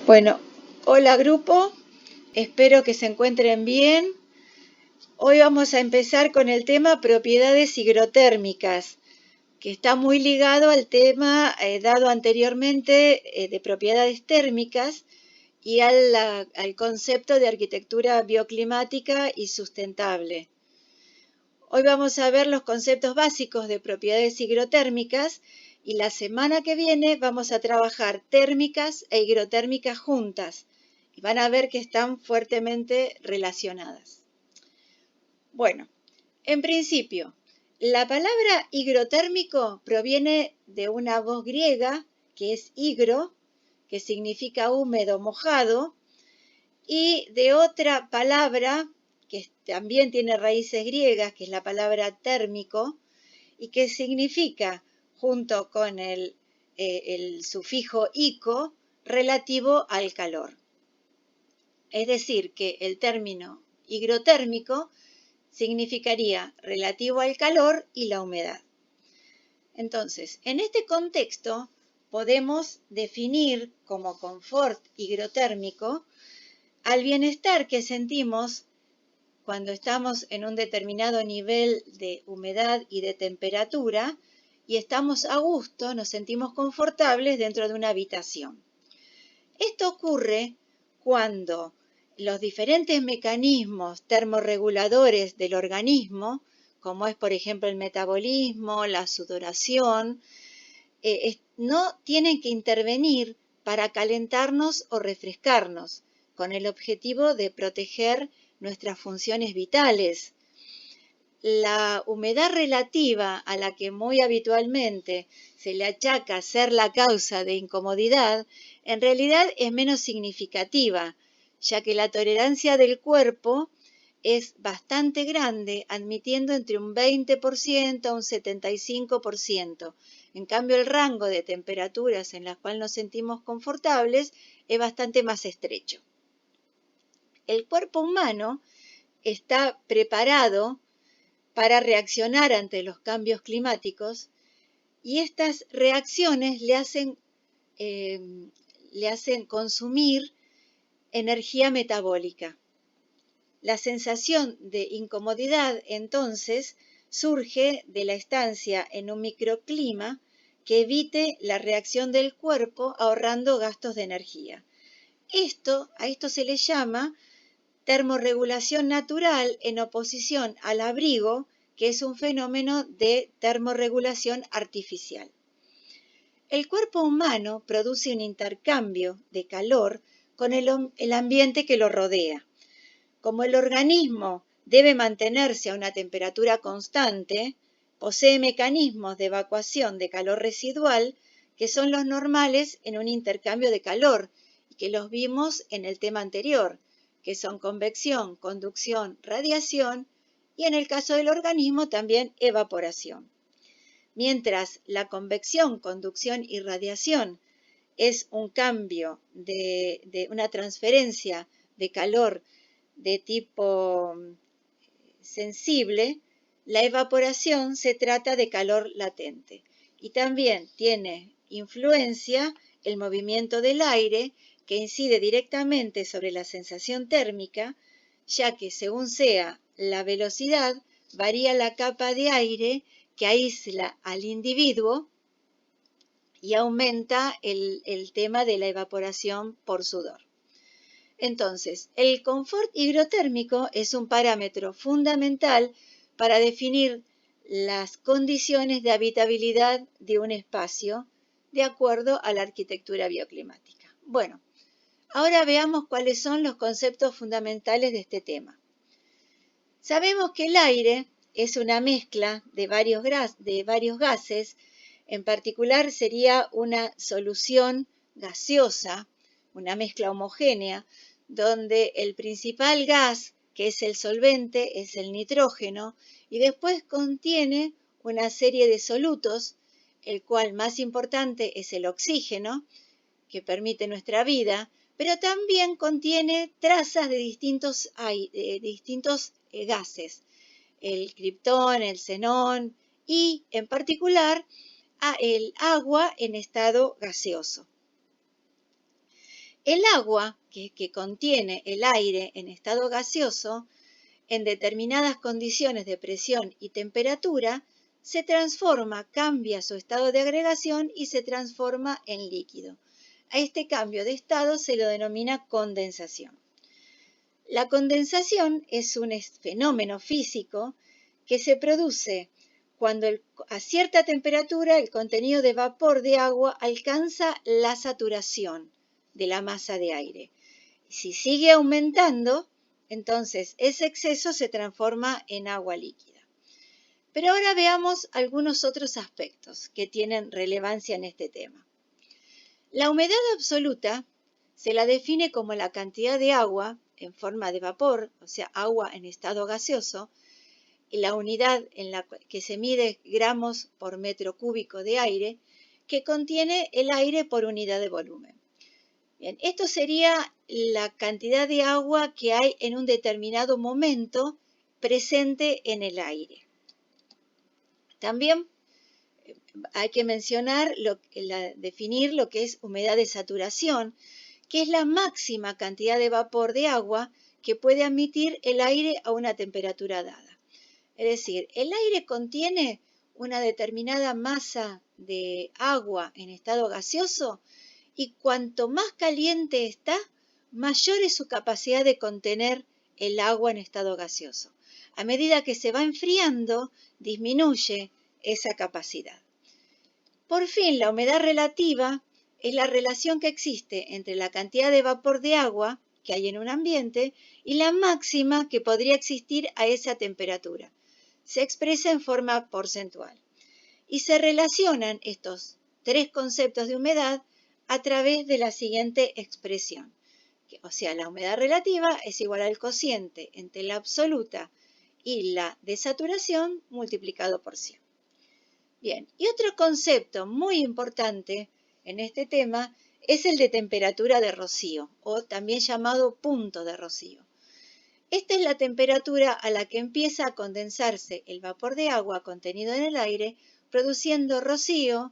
Bueno, hola grupo, espero que se encuentren bien. Hoy vamos a empezar con el tema propiedades higrotérmicas, que está muy ligado al tema dado anteriormente de propiedades térmicas y al concepto de arquitectura bioclimática y sustentable. Hoy vamos a ver los conceptos básicos de propiedades higrotérmicas y la semana que viene vamos a trabajar térmicas e higrotérmicas juntas y van a ver que están fuertemente relacionadas. Bueno, en principio, la palabra higrotérmico proviene de una voz griega que es higro, que significa húmedo, mojado, y de otra palabra que también tiene raíces griegas, que es la palabra térmico, y que significa, junto con el sufijo ico, relativo al calor. Es decir, que el término higrotérmico significaría relativo al calor y la humedad. Entonces, en este contexto, podemos definir como confort higrotérmico al bienestar que sentimos cuando estamos en un determinado nivel de humedad y de temperatura y estamos a gusto, nos sentimos confortables dentro de una habitación. Esto ocurre cuando los diferentes mecanismos termorreguladores del organismo, como es por ejemplo el metabolismo, la sudoración, no tienen que intervenir para calentarnos o refrescarnos, con el objetivo de proteger nuestras funciones vitales. La humedad relativa a la que muy habitualmente se le achaca ser la causa de incomodidad, en realidad es menos significativa, ya que la tolerancia del cuerpo es bastante grande, admitiendo entre un 20% a un 75%. En cambio, el rango de temperaturas en las cuales nos sentimos confortables es bastante más estrecho. El cuerpo humano está preparado para reaccionar ante los cambios climáticos y estas reacciones le hacen consumir energía metabólica. La sensación de incomodidad, entonces, surge de la estancia en un microclima que evite la reacción del cuerpo ahorrando gastos de energía. A esto se le llama termorregulación natural en oposición al abrigo, que es un fenómeno de termorregulación artificial. El cuerpo humano produce un intercambio de calor con el ambiente que lo rodea. Como el organismo debe mantenerse a una temperatura constante, posee mecanismos de evacuación de calor residual que son los normales en un intercambio de calor y que los vimos en el tema anterior, que son convección, conducción, radiación y en el caso del organismo también evaporación. Mientras la convección, conducción y radiación es un cambio de una transferencia de calor de tipo sensible, la evaporación se trata de calor latente y también tiene influencia el movimiento del aire que incide directamente sobre la sensación térmica, ya que según sea la velocidad, varía la capa de aire que aísla al individuo y aumenta el tema de la evaporación por sudor. Entonces, el confort higrotérmico es un parámetro fundamental para definir las condiciones de habitabilidad de un espacio de acuerdo a la arquitectura bioclimática. Bueno, ahora veamos cuáles son los conceptos fundamentales de este tema. Sabemos que el aire es una mezcla de varios gases, en particular sería una solución gaseosa, una mezcla homogénea, donde el principal gas, que es el solvente, es el nitrógeno, y después contiene una serie de solutos, el cual más importante es el oxígeno, que permite nuestra vida, pero también contiene trazas de distintos gases, el criptón, el xenón y, en particular, el agua en estado gaseoso. El agua que contiene el aire en estado gaseoso, en determinadas condiciones de presión y temperatura, se transforma, cambia su estado de agregación y se transforma en líquido. A este cambio de estado se lo denomina condensación. La condensación es un fenómeno físico que se produce cuando a cierta temperatura el contenido de vapor de agua alcanza la saturación de la masa de aire. Si sigue aumentando, entonces ese exceso se transforma en agua líquida. Pero ahora veamos algunos otros aspectos que tienen relevancia en este tema. La humedad absoluta se la define como la cantidad de agua en forma de vapor, o sea, agua en estado gaseoso, y la unidad en la que se mide gramos por metro cúbico de aire, que contiene el aire por unidad de volumen. Bien, esto sería la cantidad de agua que hay en un determinado momento presente en el aire. También hay que mencionar, definir lo que es humedad de saturación, que es la máxima cantidad de vapor de agua que puede admitir el aire a una temperatura dada. Es decir, el aire contiene una determinada masa de agua en estado gaseoso y cuanto más caliente está, mayor es su capacidad de contener el agua en estado gaseoso. A medida que se va enfriando, disminuye esa capacidad. Por fin, la humedad relativa es la relación que existe entre la cantidad de vapor de agua que hay en un ambiente y la máxima que podría existir a esa temperatura. Se expresa en forma porcentual. Y se relacionan estos tres conceptos de humedad a través de la siguiente expresión. O sea, la humedad relativa es igual al cociente entre la absoluta y la de saturación multiplicado por 100. Bien, y otro concepto muy importante en este tema es el de temperatura de rocío, o también llamado punto de rocío. Esta es la temperatura a la que empieza a condensarse el vapor de agua contenido en el aire, produciendo rocío,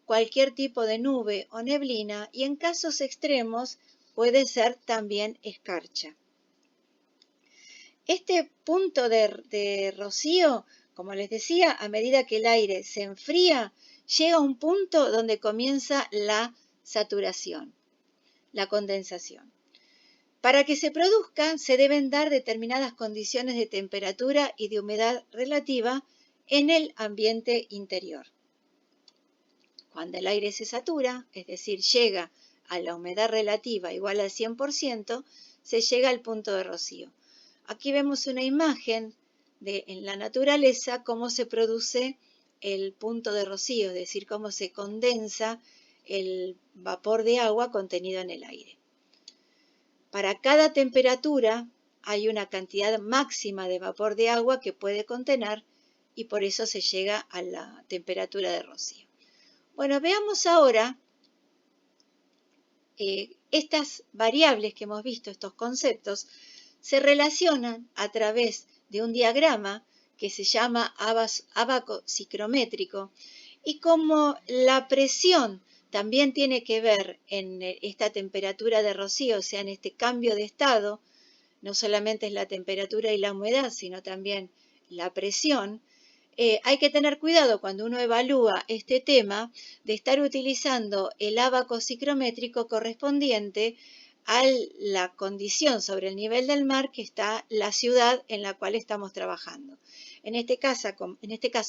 cualquier tipo de nube o neblina, y en casos extremos puede ser también escarcha. Este punto de rocío, como les decía, a medida que el aire se enfría, llega a un punto donde comienza la saturación, la condensación. Para que se produzca, se deben dar determinadas condiciones de temperatura y de humedad relativa en el ambiente interior. Cuando el aire se satura, es decir, llega a la humedad relativa igual al 100%, se llega al punto de rocío. Aquí vemos una imagen en la naturaleza cómo se produce el punto de rocío, es decir, cómo se condensa el vapor de agua contenido en el aire. Para cada temperatura hay una cantidad máxima de vapor de agua que puede contener y por eso se llega a la temperatura de rocío. Bueno, veamos ahora estas variables que hemos visto, estos conceptos, se relacionan a través de un diagrama que se llama ábaco ciclométrico y como la presión también tiene que ver en esta temperatura de rocío, o sea, en este cambio de estado, no solamente es la temperatura y la humedad, sino también la presión, hay que tener cuidado cuando uno evalúa este tema de estar utilizando el ábaco ciclométrico correspondiente a la condición sobre el nivel del mar que está la ciudad en la cual estamos trabajando. En este caso,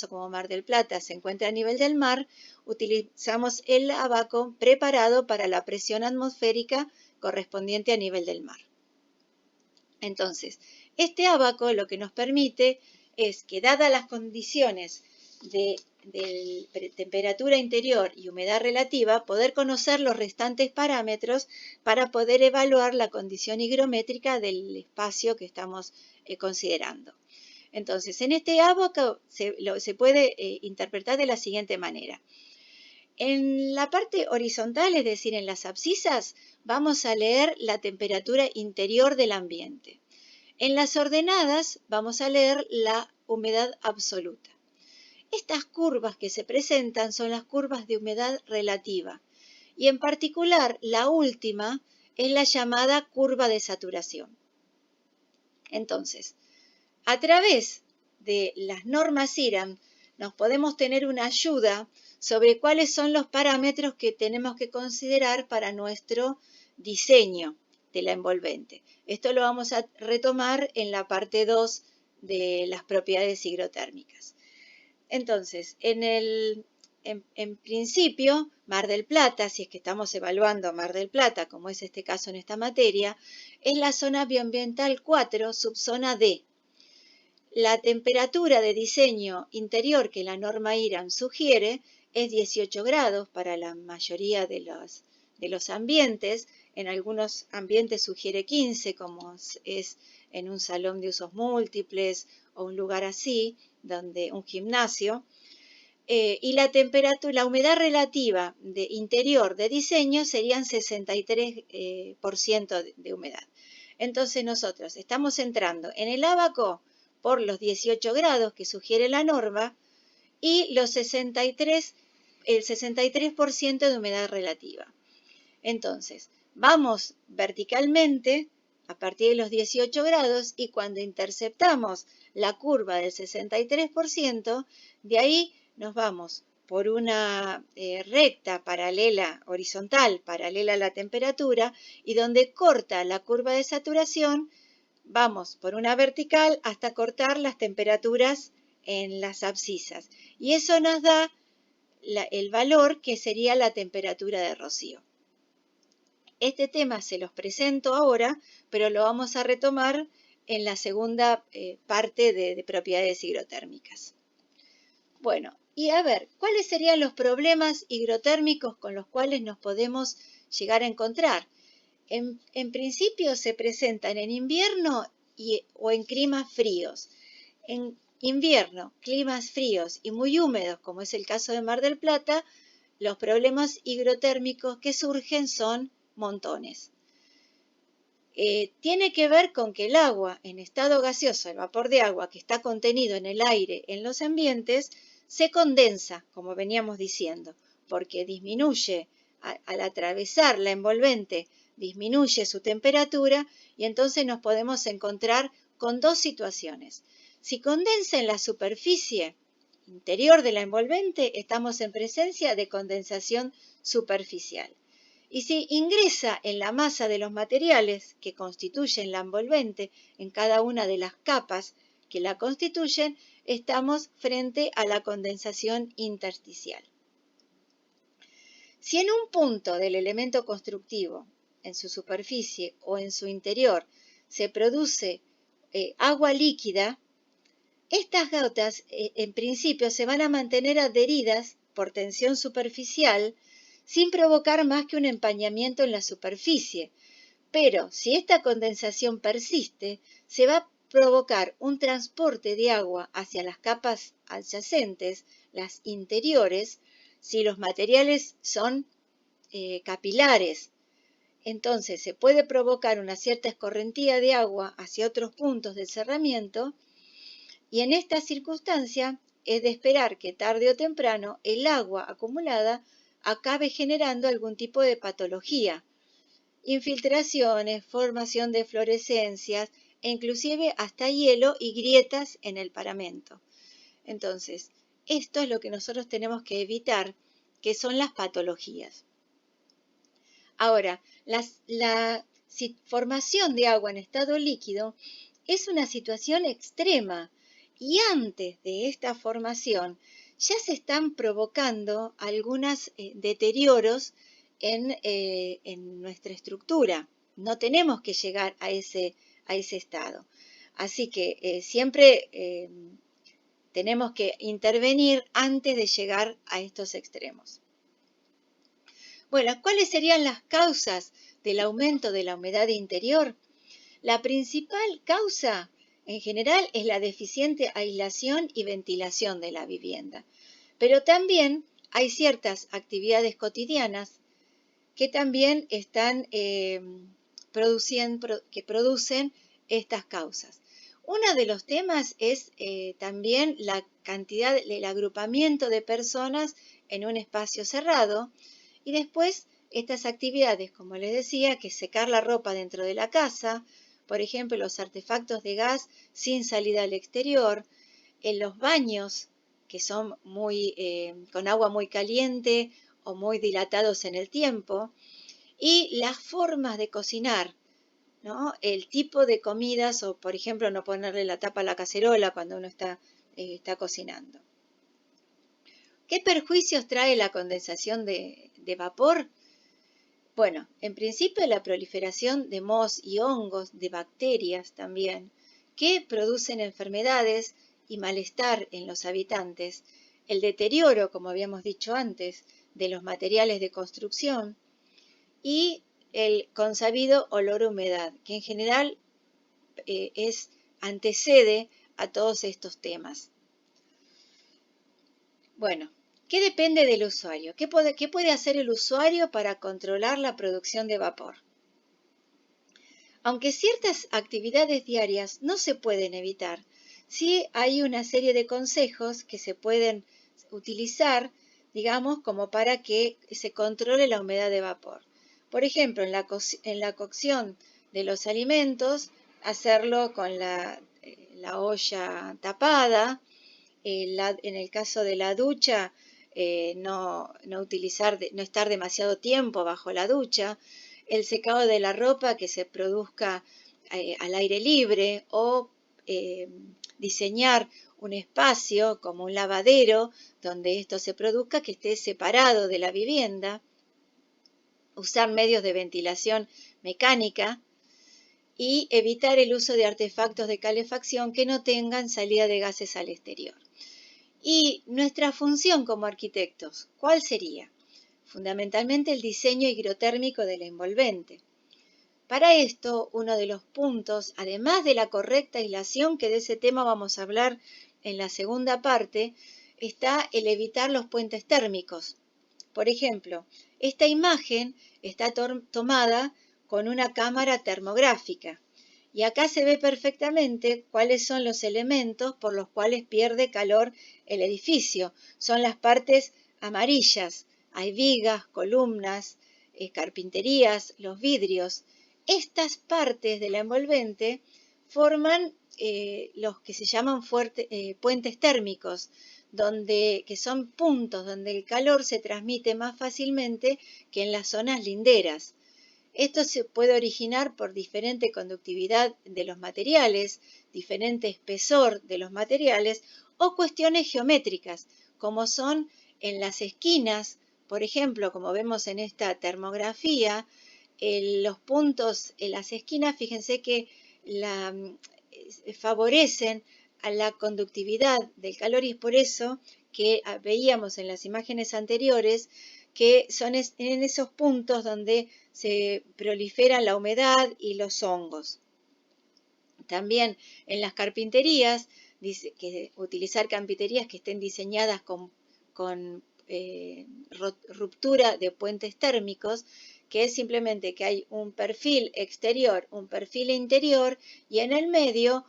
como Mar del Plata se encuentra a nivel del mar, utilizamos el ábaco preparado para la presión atmosférica correspondiente a nivel del mar. Entonces, este ábaco lo que nos permite es que, dadas las condiciones de temperatura interior y humedad relativa, poder conocer los restantes parámetros para poder evaluar la condición higrométrica del espacio que estamos considerando. Entonces, en este ábaco se puede interpretar de la siguiente manera. En la parte horizontal, es decir, en las abscisas, vamos a leer la temperatura interior del ambiente. En las ordenadas vamos a leer la humedad absoluta. Estas curvas que se presentan son las curvas de humedad relativa y en particular la última es la llamada curva de saturación. Entonces, a través de las normas IRAM nos podemos tener una ayuda sobre cuáles son los parámetros que tenemos que considerar para nuestro diseño de la envolvente. Esto lo vamos a retomar en la parte 2 de las propiedades higrotérmicas. Entonces, en principio, Mar del Plata, si es que estamos evaluando Mar del Plata, como es este caso en esta materia, es la zona bioambiental 4, subzona D. La temperatura de diseño interior que la norma IRAM sugiere es 18 grados para la mayoría de los ambientes. En algunos ambientes sugiere 15, como es en un salón de usos múltiples o un lugar así, donde un gimnasio. Y la temperatura, la humedad relativa de interior de diseño serían 63% de humedad. Entonces nosotros estamos entrando en el ábaco por los 18 grados que sugiere la norma y el 63% de humedad relativa. Entonces, vamos verticalmente a partir de los 18 grados y cuando interceptamos la curva del 63%, de ahí nos vamos por una recta paralela, horizontal, paralela a la temperatura, y donde corta la curva de saturación, vamos por una vertical hasta cortar las temperaturas en las abscisas. Y eso nos da el valor que sería la temperatura de rocío. Este tema se los presento ahora, pero lo vamos a retomar en la segunda parte de propiedades higrotérmicas. Bueno, y a ver, ¿cuáles serían los problemas higrotérmicos con los cuales nos podemos llegar a encontrar? En principio se presentan en invierno o en climas fríos. En invierno, climas fríos y muy húmedos, como es el caso de Mar del Plata, los problemas higrotérmicos que surgen son montones. Tiene que ver con que el agua en estado gaseoso, el vapor de agua que está contenido en el aire en los ambientes, se condensa, como veníamos diciendo, porque disminuye, al atravesar la envolvente, disminuye su temperatura y entonces nos podemos encontrar con dos situaciones. Si condensa en la superficie interior de la envolvente, estamos en presencia de condensación superficial. Y si ingresa en la masa de los materiales que constituyen la envolvente, en cada una de las capas que la constituyen, estamos frente a la condensación intersticial. Si en un punto del elemento constructivo, en su superficie o en su interior, se produce agua líquida, estas gotas en principio se van a mantener adheridas por tensión superficial sin provocar más que un empañamiento en la superficie. Pero si esta condensación persiste, se va a provocar un transporte de agua hacia las capas adyacentes, las interiores, si los materiales son capilares. Entonces se puede provocar una cierta escorrentía de agua hacia otros puntos del cerramiento y en esta circunstancia es de esperar que tarde o temprano el agua acumulada acabe generando algún tipo de patología, infiltraciones, formación de fluorescencias e inclusive hasta hielo y grietas en el paramento. Entonces, esto es lo que nosotros tenemos que evitar, que son las patologías. Ahora, la formación de agua en estado líquido es una situación extrema y antes de esta formación ya se están provocando algunos deterioros en nuestra estructura. No tenemos que llegar a ese estado. Así que siempre tenemos que intervenir antes de llegar a estos extremos. Bueno, ¿cuáles serían las causas del aumento de la humedad interior? La principal causa, en general, es la deficiente aislación y ventilación de la vivienda. Pero también hay ciertas actividades cotidianas que también están que producen estas causas. Uno de los temas es también la cantidad, el agrupamiento de personas en un espacio cerrado y después estas actividades, como les decía, que es secar la ropa dentro de la casa, por ejemplo, los artefactos de gas sin salida al exterior, en los baños que son con agua muy caliente o muy dilatados en el tiempo, y las formas de cocinar, ¿no? El tipo de comidas o, por ejemplo, no ponerle la tapa a la cacerola cuando uno está cocinando. ¿Qué perjuicios trae la condensación de vapor? Bueno, en principio la proliferación de mohos y hongos, de bacterias también, que producen enfermedades y malestar en los habitantes, el deterioro, como habíamos dicho antes, de los materiales de construcción y el consabido olor a humedad, que en general antecede a todos estos temas. Bueno, ¿qué depende del usuario? ¿Qué puede hacer el usuario para controlar la producción de vapor? Aunque ciertas actividades diarias no se pueden evitar, sí hay una serie de consejos que se pueden utilizar, digamos, como para que se controle la humedad de vapor. Por ejemplo, en la cocción de los alimentos, hacerlo con la olla tapada. En el caso de la ducha, no estar demasiado tiempo bajo la ducha, el secado de la ropa que se produzca al aire libre o diseñar un espacio como un lavadero donde esto se produzca que esté separado de la vivienda, usar medios de ventilación mecánica y evitar el uso de artefactos de calefacción que no tengan salida de gases al exterior. Y nuestra función como arquitectos, ¿cuál sería? Fundamentalmente el diseño higrotérmico de la envolvente. Para esto, uno de los puntos, además de la correcta aislación, que de ese tema vamos a hablar en la segunda parte, está el evitar los puentes térmicos. Por ejemplo, esta imagen está tomada con una cámara termográfica. Y acá se ve perfectamente cuáles son los elementos por los cuales pierde calor el edificio. Son las partes amarillas. Hay vigas, columnas, carpinterías, los vidrios. Estas partes de la envolvente forman los que se llaman puentes térmicos, que son puntos donde el calor se transmite más fácilmente que en las zonas linderas. Esto se puede originar por diferente conductividad de los materiales, diferente espesor de los materiales o cuestiones geométricas, como son en las esquinas, por ejemplo, como vemos en esta termografía, los puntos en las esquinas, fíjense que favorecen a la conductividad del calor y es por eso que veíamos en las imágenes anteriores que son en esos puntos donde se proliferan la humedad y los hongos. También en las carpinterías, dice que utilizar carpinterías que estén diseñadas con ruptura de puentes térmicos, que es simplemente que hay un perfil exterior, un perfil interior y en el medio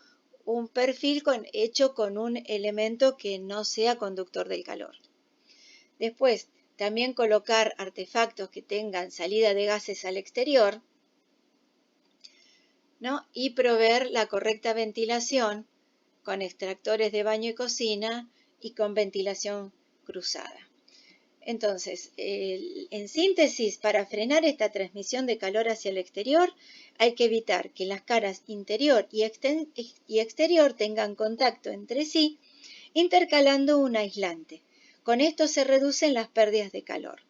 un perfil hecho con un elemento que no sea conductor del calor. Después, también colocar artefactos que tengan salida de gases al exterior, ¿no? Y proveer la correcta ventilación con extractores de baño y cocina y con ventilación cruzada. Entonces, en síntesis, para frenar esta transmisión de calor hacia el exterior, hay que evitar que las caras interior y exterior tengan contacto entre sí, intercalando un aislante. Con esto se reducen las pérdidas de calor.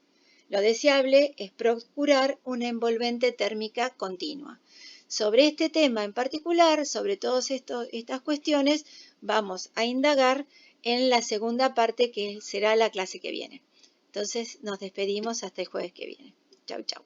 Lo deseable es procurar una envolvente térmica continua. Sobre este tema en particular, sobre todas estas cuestiones, vamos a indagar en la segunda parte que será la clase que viene. Entonces nos despedimos hasta el jueves que viene. Chau, chau.